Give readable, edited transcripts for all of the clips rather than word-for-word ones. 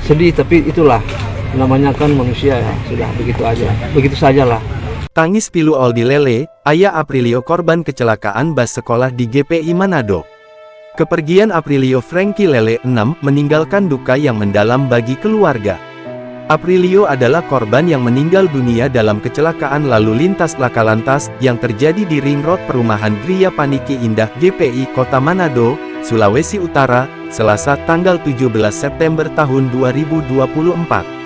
sedih, tapi itulah namanya kan manusia ya, sudah begitu aja, begitu sajalah. Tangis pilu Aldi Lele, ayah Aprilio korban kecelakaan bus sekolah di GPI Manado. Kepergian Aprilio Frankie Lele 6 meninggalkan duka yang mendalam bagi keluarga. Aprilio adalah korban yang meninggal dunia dalam kecelakaan lalu lintas laka lantas yang terjadi di ring road perumahan Gria Paniki Indah GPI Kota Manado, Sulawesi Utara, Selasa tanggal 17 September tahun 2024.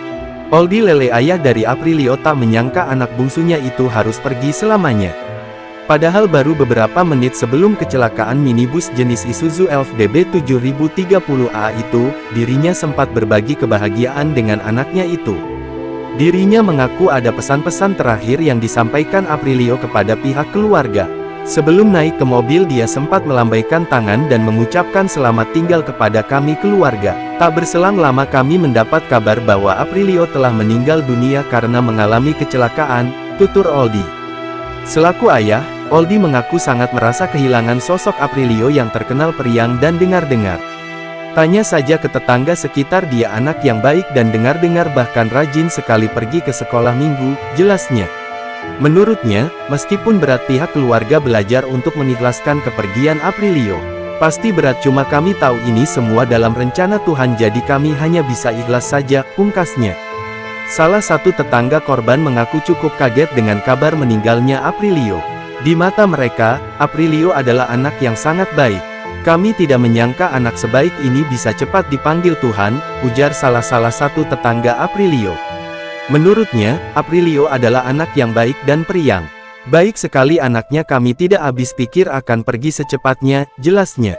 Aldi Lele ayah dari Aprilio tak menyangka anak bungsunya itu harus pergi selamanya. Padahal baru beberapa menit sebelum kecelakaan minibus jenis Isuzu Elf DB 7030A itu, dirinya sempat berbagi kebahagiaan dengan anaknya itu. Dirinya mengaku ada pesan-pesan terakhir yang disampaikan Aprilio kepada pihak keluarga. Sebelum naik ke mobil dia sempat melambaikan tangan dan mengucapkan selamat tinggal kepada kami keluarga. Tak berselang lama kami mendapat kabar bahwa Aprilio telah meninggal dunia karena mengalami kecelakaan, tutur Aldi. Selaku ayah, Aldi mengaku sangat merasa kehilangan sosok Aprilio yang terkenal periang dan dengar-dengar. Tanya saja ke tetangga sekitar, dia anak yang baik dan dengar-dengar bahkan rajin sekali pergi ke sekolah minggu, jelasnya. Menurutnya, meskipun berat pihak keluarga belajar untuk mengikhlaskan kepergian Aprilio. Pasti berat, cuma kami tahu ini semua dalam rencana Tuhan, jadi kami hanya bisa ikhlas saja, pungkasnya. Salah satu tetangga korban mengaku cukup kaget dengan kabar meninggalnya Aprilio. Di mata mereka, Aprilio adalah anak yang sangat baik. Kami tidak menyangka anak sebaik ini bisa cepat dipanggil Tuhan, ujar salah satu tetangga Aprilio. Menurutnya, Aprilio adalah anak yang baik dan periang. Baik sekali anaknya, kami tidak habis pikir akan pergi secepatnya, jelasnya.